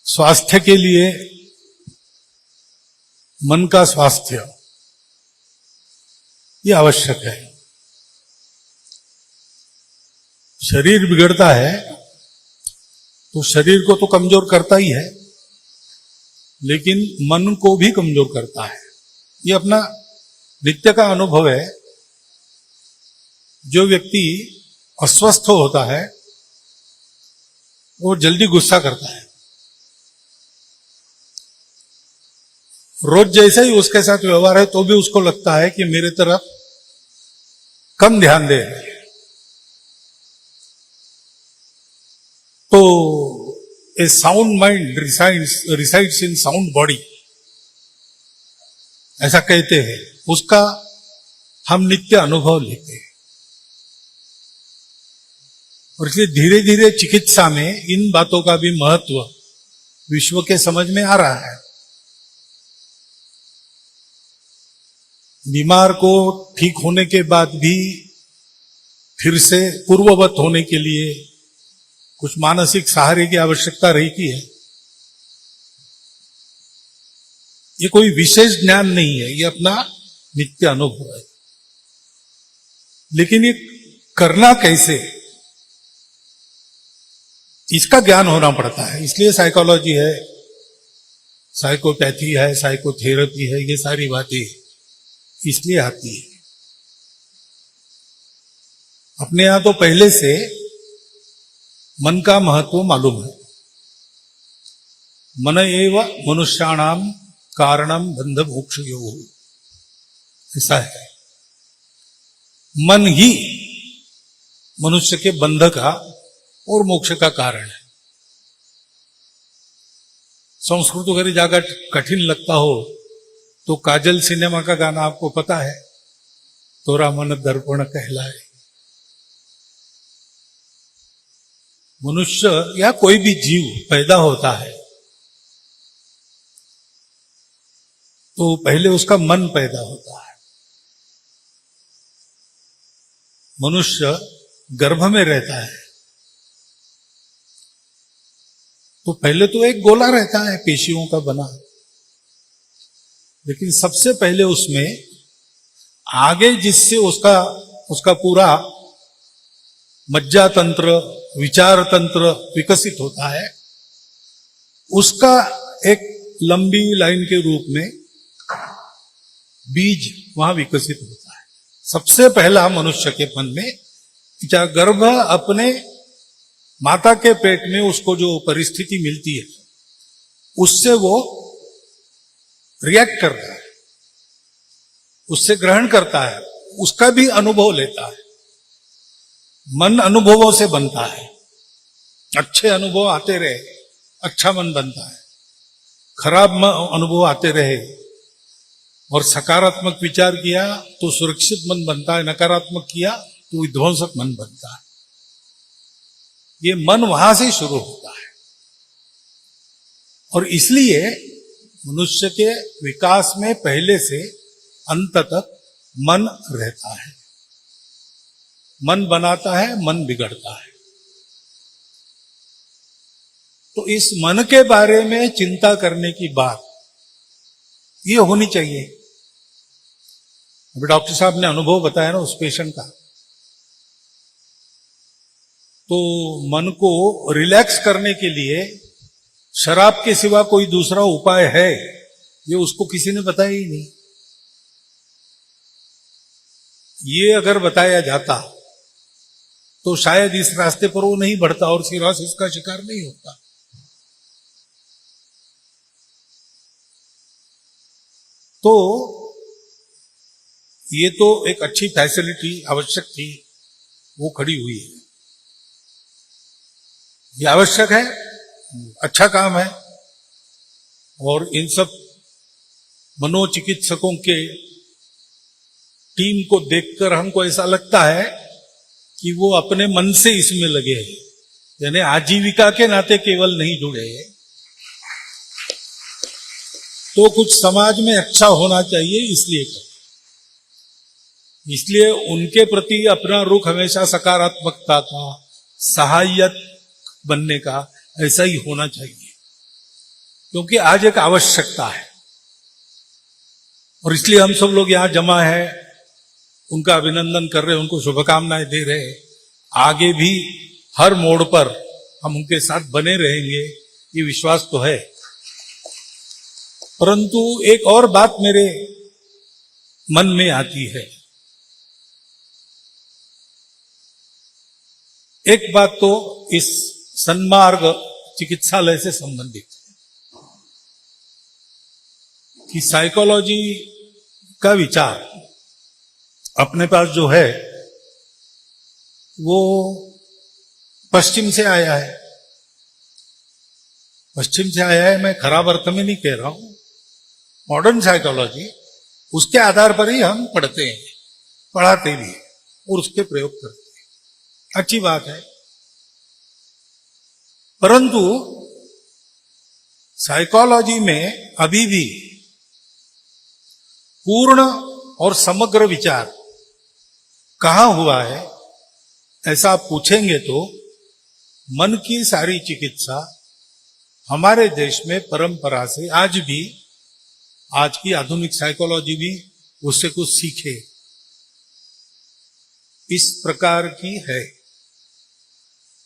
स्वास्थ्य के लिए मन का स्वास्थ्य ये आवश्यक है। शरीर बिगड़ता है तो शरीर को तो कमजोर करता ही है, लेकिन मन को भी कमजोर करता है। ये अपना नित्य का अनुभव है। जो व्यक्ति अस्वस्थ होता है वो जल्दी गुस्सा करता है। रोज जैसे ही उसके साथ व्यवहार है तो भी उसको लगता है कि मेरे तरफ कम ध्यान दे रहे हैं। तो a sound mind resides in sound body, ऐसा कहते हैं। उसका हम नित्य अनुभव लेते हैं और इसलिए धीरे धीरे चिकित्सा में इन बातों का भी महत्व विश्व के समझ में आ रहा है। बीमार को ठीक होने के बाद भी फिर से पूर्ववत होने के लिए कुछ मानसिक सहारे की आवश्यकता रहती है। ये कोई विशेष ज्ञान नहीं है, ये अपना नित्य अनुभव है। लेकिन ये करना कैसे, इसका ज्ञान होना पड़ता है। इसलिए साइकोलॉजी है, साइकोपैथी है, साइकोथेरेपी है, ये सारी बातें इसलिए आती है। अपने यहां तो पहले से मन का महत्व मालूम है। मन एव मनुष्याणाम कारणम बंध मोक्षयोः, ऐसा है। मन ही मनुष्य के बंध का और मोक्ष का कारण है। संस्कृत वगैरह जाकर कठिन लगता हो तो काजल सिनेमा का गाना आपको पता है, तोरा मन दर्पण कहलाए। मनुष्य या कोई भी जीव पैदा होता है तो पहले उसका मन पैदा होता है। मनुष्य गर्भ में रहता है तो पहले तो एक गोला रहता है पेशियों का बना, लेकिन सबसे पहले उसमें आगे जिससे उसका पूरा मज्जा तंत्र, विचार तंत्र विकसित होता है, उसका एक लंबी लाइन के रूप में बीज वहां विकसित होता है। सबसे पहला मनुष्य के मन में गर्भ, अपने माता के पेट में उसको जो परिस्थिति मिलती है उससे वो रिएक्ट करता है, उससे ग्रहण करता है, उसका भी अनुभव लेता है। मन अनुभवों से बनता है। अच्छे अनुभव आते रहे, अच्छा मन बनता है। खराब अनुभव आते रहे और सकारात्मक विचार किया तो सुरक्षित मन बनता है, नकारात्मक किया तो विध्वंसक मन बनता है। ये मन वहां से शुरू होता है और इसलिए मनुष्य के विकास में पहले से अंत तक मन रहता है। मन बनाता है, मन बिगड़ता है। तो इस मन के बारे में चिंता करने की बात ये होनी चाहिए। अभी डॉक्टर साहब ने अनुभव बताया ना उस पेशेंट का, तो मन को रिलैक्स करने के लिए शराब के सिवा कोई दूसरा उपाय है ये उसको किसी ने बताया ही नहीं। ये अगर बताया जाता तो शायद इस रास्ते पर वो नहीं बढ़ता और सिरोसिस का शिकार नहीं होता। तो ये तो एक अच्छी फैसिलिटी आवश्यक थी, वो खड़ी हुई है। ये आवश्यक है, अच्छा काम है। और इन सब मनोचिकित्सकों के टीम को देखकर हमको ऐसा लगता है कि वो अपने मन से इसमें लगे हैं, यानी आजीविका के नाते केवल नहीं जुड़े हैं। तो कुछ समाज में अच्छा होना चाहिए इसलिए उनके प्रति अपना रुख हमेशा सकारात्मकता का, सहायक बनने का ऐसा ही होना चाहिए। क्योंकि आज एक आवश्यकता है और इसलिए हम सब लोग यहां जमा है, उनका अभिनंदन कर रहे हैं, उनको शुभकामनाएं दे रहे हैं। आगे भी हर मोड़ पर हम उनके साथ बने रहेंगे, ये विश्वास तो है। परंतु एक और बात मेरे मन में आती है। एक बात तो इस सन्मार्ग चिकित्सालय से संबंधित है कि साइकोलॉजी का विचार अपने पास जो है वो पश्चिम से आया है। पश्चिम से आया है, मैं खराब अर्थ में नहीं कह रहा हूं। मॉडर्न साइकोलॉजी, उसके आधार पर ही हम पढ़ते हैं, पढ़ाते भी हैं और उसके प्रयोग करते हैं। अच्छी बात है, परंतु साइकोलॉजी में अभी भी पूर्ण और समग्र विचार कहां हुआ है ऐसा आप पूछेंगे तो मन की सारी चिकित्सा हमारे देश में परंपरा से आज भी, आज की आधुनिक साइकोलॉजी भी उससे कुछ सीखे, इस प्रकार की है।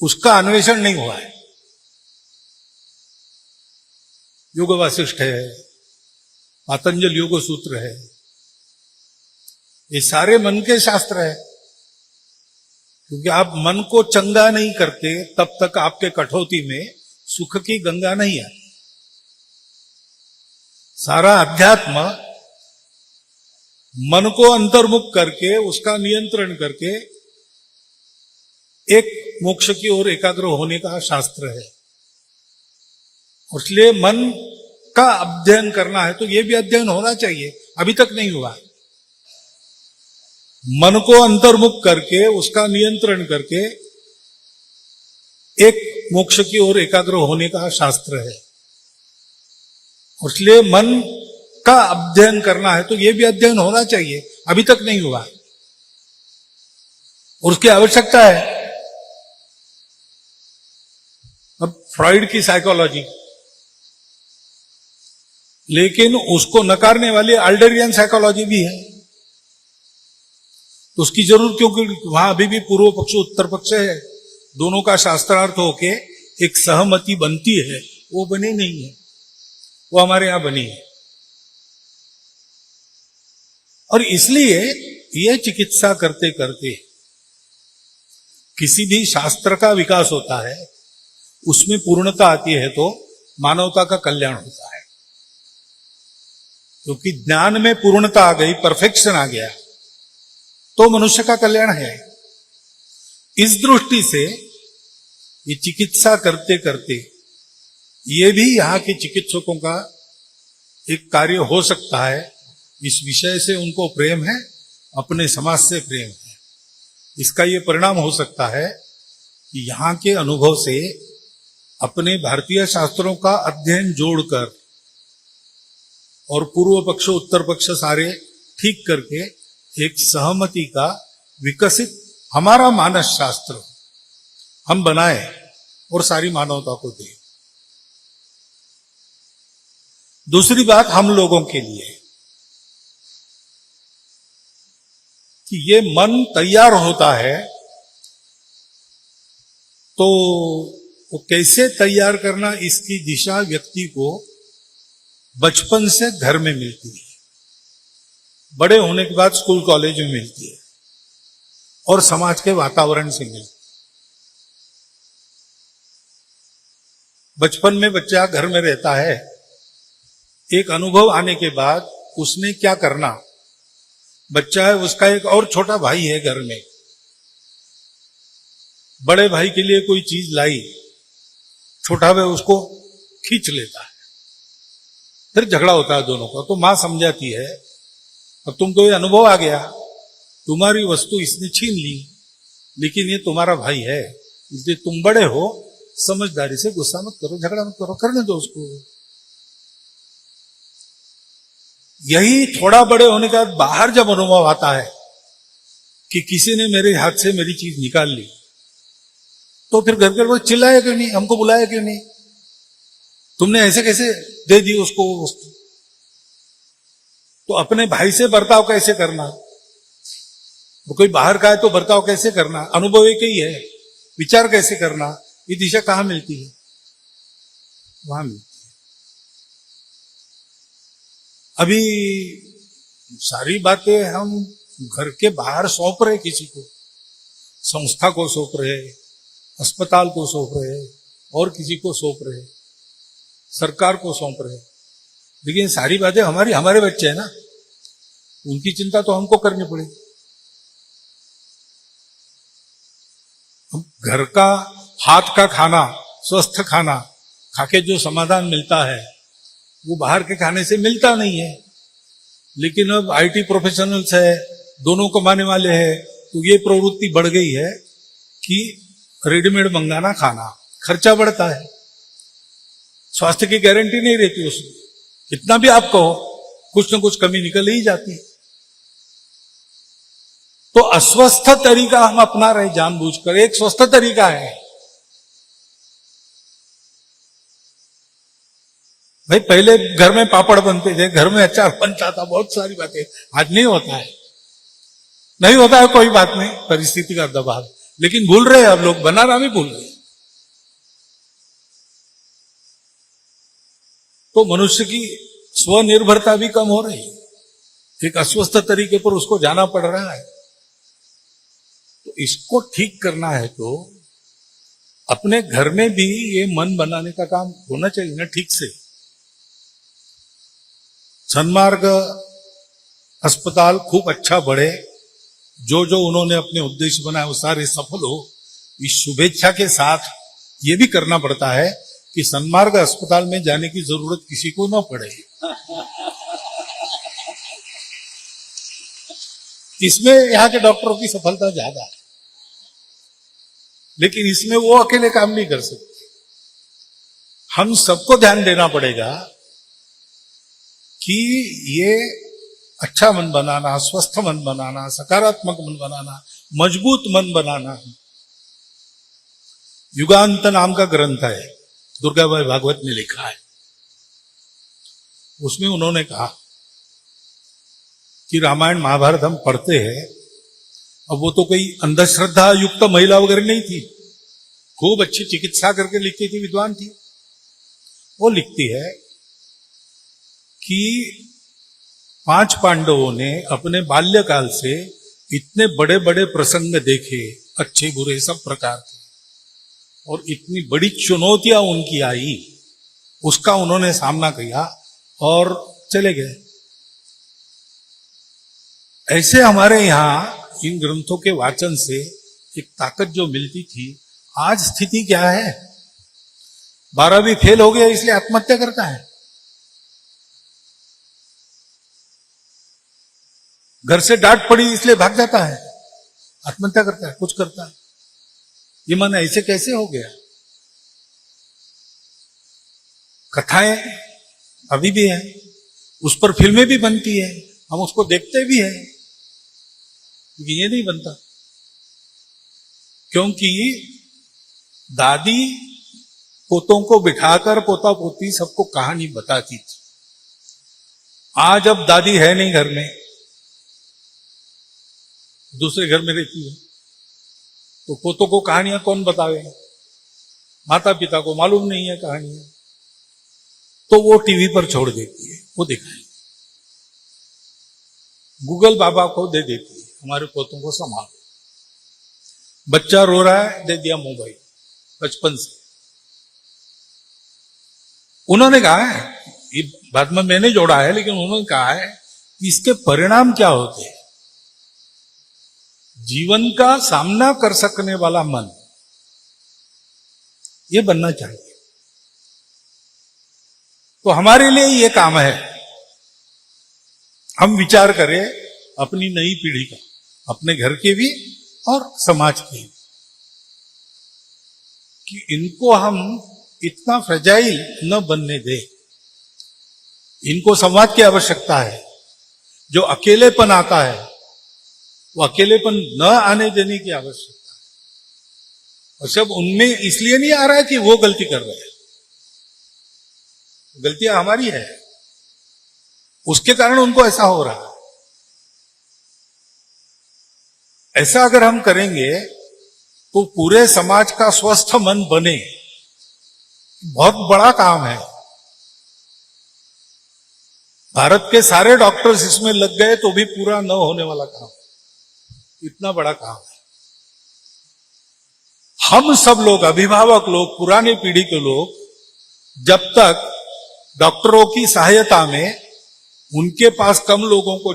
उसका अन्वेषण नहीं हुआ है। योग वासिष्ठ है, पातंजल योग सूत्र है, ये सारे मन के शास्त्र है। क्योंकि आप मन को चंगा नहीं करते तब तक आपके कठौती में सुख की गंगा नहीं है। सारा अध्यात्म मन को अंतर्मुख करके, उसका नियंत्रण करके एक मोक्ष की ओर एकाग्र होने का शास्त्र है। इसलिए मन का अध्ययन करना है तो यह भी अध्ययन होना चाहिए, अभी तक नहीं हुआ। मन को अंतर्मुख करके, उसका नियंत्रण करके एक मोक्ष की ओर एकाग्र होने का शास्त्र है। इसलिए मन का अध्ययन करना है तो यह भी अध्ययन होना चाहिए, अभी तक नहीं हुआ और उसकी आवश्यकता है। अब फ्रॉइड की साइकोलॉजी, लेकिन उसको नकारने वाली आल्डरियन साइकोलॉजी भी है, तो उसकी जरूरत, क्योंकि वहां अभी भी पूर्व पक्ष उत्तर पक्ष है, दोनों का शास्त्रार्थ होके एक सहमति बनती है, वो बनी नहीं है, वो हमारे यहां बनी है। और इसलिए ये चिकित्सा करते करते किसी भी शास्त्र का विकास होता है, उसमें पूर्णता आती है तो मानवता का कल्याण होता है। क्योंकि ज्ञान में पूर्णता आ गई, परफेक्शन आ गया, तो मनुष्य का कल्याण है। इस दृष्टि से ये चिकित्सा करते करते ये भी यहां के चिकित्सकों का एक कार्य हो सकता है। इस विषय से उनको प्रेम है, अपने समाज से प्रेम है। इसका ये परिणाम हो सकता है कि यहां के अनुभव से अपने भारतीय शास्त्रों का अध्ययन जोड़कर और पूर्व पक्ष उत्तर पक्ष सारे ठीक करके एक सहमति का विकसित हमारा मानस शास्त्र हम बनाए और सारी मानवता को दें। दूसरी बात हम लोगों के लिए कि ये मन तैयार होता है तो वो कैसे तैयार करना, इसकी दिशा व्यक्ति को बचपन से घर में मिलती है, बड़े होने के बाद स्कूल कॉलेज में मिलती है और समाज के वातावरण से मिलती है। बचपन में बच्चा घर में रहता है, एक अनुभव आने के बाद उसने क्या करना, बच्चा है, उसका एक और छोटा भाई है घर में, बड़े भाई के लिए कोई चीज लाई, छोटा भाई उसको खींच लेता है, फिर झगड़ा होता है दोनों का। तो मां समझाती है, अब तुमको ये अनुभव आ गया, तुम्हारी वस्तु इसने छीन ली, लेकिन ये तुम्हारा भाई है, इसलिए तुम बड़े हो, समझदारी से गुस्सा मत करो, झगड़ा मत करो, करने दो उसको। यही थोड़ा बड़े होने के बाद बाहर जब अनुभव आता है कि किसी ने मेरे हाथ से मेरी चीज निकाल ली, तो फिर घर के लोग चिल्लाया क्यों नहीं, हमको बुलाया क्यों नहीं, तुमने ऐसे कैसे दे दी उसको वो वस्तु? तो अपने भाई से बर्ताव कैसे करना, वो कोई बाहर का है तो बर्ताव कैसे करना, अनुभव एक ही है, विचार कैसे करना, ये दिशा कहां मिलती है? वहां मिलती है। अभी सारी बातें हम घर के बाहर सौंप रहे, किसी को, संस्था को सौंप रहे, अस्पताल को सौंप रहे, और किसी को सौंप रहे, सरकार को सौंप रहे, लेकिन सारी बातें हमारे बच्चे हैं ना, उनकी चिंता तो हमको करनी पड़ेगी। हम घर का हाथ का खाना, स्वस्थ खाना खाके जो समाधान मिलता है वो बाहर के खाने से मिलता नहीं है। लेकिन अब आईटी प्रोफेशनल्स है, दोनों कमाने वाले हैं, तो ये प्रवृत्ति बढ़ गई है कि रेडीमेड मंगाना खाना, खर्चा बढ़ता है, स्वास्थ्य की गारंटी नहीं रहती उसमें, कितना भी आप कहो कुछ न कुछ कमी निकल ही जाती है। तो अस्वस्थ तरीका हम अपना रहे जानबूझकर, एक स्वस्थ तरीका है। भाई पहले घर में पापड़ बनते थे, घर में अचार बनता था, बहुत सारी बातें, आज नहीं होता है, नहीं होता है, कोई बात नहीं, परिस्थिति का दबाव, लेकिन भूल रहे हैं अब लोग, बनाना भी भूल रहे। तो मनुष्य की स्वनिर्भरता भी कम हो रही है, एक अस्वस्थ तरीके पर उसको जाना पड़ रहा है। तो इसको ठीक करना है तो अपने घर में भी ये मन बनाने का काम होना चाहिए ना, ठीक से। सन्मार्ग अस्पताल खूब अच्छा बढ़े, जो जो उन्होंने अपने उद्देश्य बनाए वो सारे सफल हो, इस शुभेच्छा के साथ ये भी करना पड़ता है कि सन्मार्ग अस्पताल में जाने की जरूरत किसी को न पड़े। इसमें यहां के डॉक्टरों की सफलता ज्यादा है, लेकिन इसमें वो अकेले काम नहीं कर सकते। हम सबको ध्यान देना पड़ेगा कि ये अच्छा मन बनाना, स्वस्थ मन बनाना, सकारात्मक मन बनाना, मजबूत मन बनाना। युगांत नाम का ग्रंथ है, दुर्गाबाई भागवत ने लिखा है, उसमें उन्होंने कहा कि रामायण महाभारत हम पढ़ते हैं, अब वो तो कोई अंधश्रद्धा युक्त महिला वगैरह नहीं थी, खूब अच्छी चिकित्सा करके लिखती थी, विद्वान थी। वो लिखती है कि 5 पांडवों ने अपने बाल्यकाल से इतने बड़े बड़े प्रसंग देखे, अच्छे बुरे सब प्रकार के, और इतनी बड़ी चुनौतियां उनकी आई, उसका उन्होंने सामना किया और चले गए। ऐसे हमारे यहां इन ग्रंथों के वाचन से एक ताकत जो मिलती थी, आज स्थिति क्या है? 12वीं फेल हो गया इसलिए आत्महत्या करता है, घर से डांट पड़ी इसलिए भाग जाता है, आत्महत्या करता है, कुछ करता है। ये मन ऐसे कैसे हो गया? कथाएं अभी भी हैं, उस पर फिल्में भी बनती है, हम उसको देखते भी हैं, लेकिन ये नहीं बनता क्योंकि दादी पोतों को बिठाकर पोता पोती सबको कहानी बताती थी। आज अब दादी है नहीं घर में, दूसरे घर में रहती है, तो पोतों को कहानियां कौन बतावे? माता पिता को मालूम नहीं है कहानियां, तो वो टीवी पर छोड़ देती है, वो दिखाएंगे। गूगल बाबा को दे देती है, हमारे पोतों को संभालो। बच्चा रो रहा है, दे दिया मोबाइल बचपन से। उन्होंने कहा है, ये बात में मैंने जोड़ा है, लेकिन उन्होंने कहा है कि इसके परिणाम क्या होते हैं? जीवन का सामना कर सकने वाला मन, ये बनना चाहिए। तो हमारे लिए ये काम है, हम विचार करें अपनी नई पीढ़ी का, अपने घर के भी और समाज के, कि इनको हम इतना फ्रेजाइल न बनने दे। इनको संवाद की आवश्यकता है। जो अकेलेपन आता है वो अकेलेपन न आने देने की आवश्यकता है। और सब उनमें इसलिए नहीं आ रहा है कि वो गलती कर रहे हैं, गलतियां हमारी है, उसके कारण उनको ऐसा हो रहा है। ऐसा अगर हम करेंगे तो पूरे समाज का स्वस्थ मन बने, बहुत बड़ा काम है। भारत के सारे डॉक्टर्स इसमें लग गए तो भी पूरा न होने वाला काम, इतना बड़ा काम है। हम सब लोग, अभिभावक लोग, पुरानी पीढ़ी के लोग, जब तक डॉक्टरों की सहायता में उनके पास कम लोगों को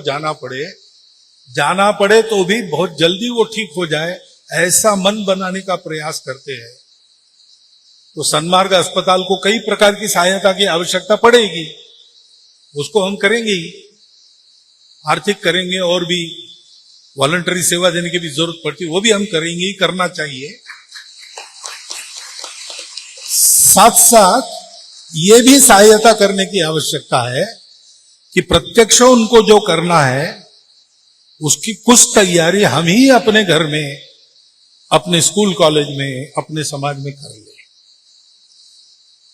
जाना पड़े तो भी बहुत जल्दी वो ठीक हो जाए, ऐसा मन बनाने का प्रयास करते हैं, तो सन्मार्ग अस्पताल को कई प्रकार की सहायता की आवश्यकता पड़ेगी। उसको हम करेंगे ही, आर्थिक करेंगे, और भी वॉलंटरी सेवा देने की भी जरूरत पड़ती है, वो भी हम करेंगे ही, करना चाहिए। साथ साथ ये भी सहायता करने की आवश्यकता है कि प्रत्यक्ष उनको जो करना है उसकी कुछ तैयारी हम ही अपने घर में, अपने स्कूल कॉलेज में, अपने समाज में कर ले।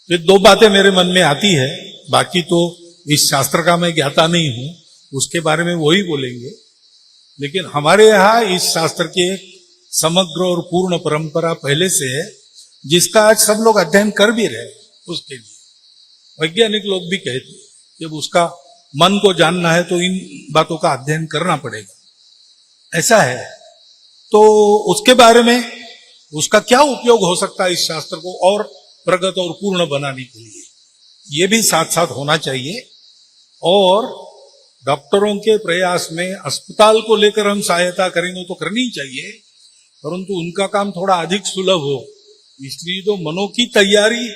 ये दो बातें मेरे मन में आती है, बाकी तो इस शास्त्र का मैं ज्ञाता नहीं हूं, उसके बारे में वही बोलेंगे। लेकिन हमारे यहां इस शास्त्र की एक समग्र और पूर्ण परंपरा पहले से है, जिसका आज सब लोग अध्ययन कर भी रहे। उसके लिए वैज्ञानिक लोग भी कहते हैं, जब उसका मन को जानना है तो इन बातों का अध्ययन करना पड़ेगा। ऐसा है, तो उसके बारे में उसका क्या उपयोग हो सकता है इस शास्त्र को और प्रगत और पूर्ण बनाने के लिए, ये भी साथ साथ होना चाहिए। और डॉक्टरों के प्रयास में अस्पताल को लेकर हम सहायता करेंगे तो करनी चाहिए, परंतु उनका काम थोड़ा अधिक सुलभ हो, इसलिए जो मनों की तैयारी,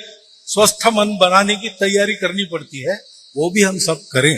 स्वस्थ मन बनाने की तैयारी करनी पड़ती है, वो भी हम सब करें।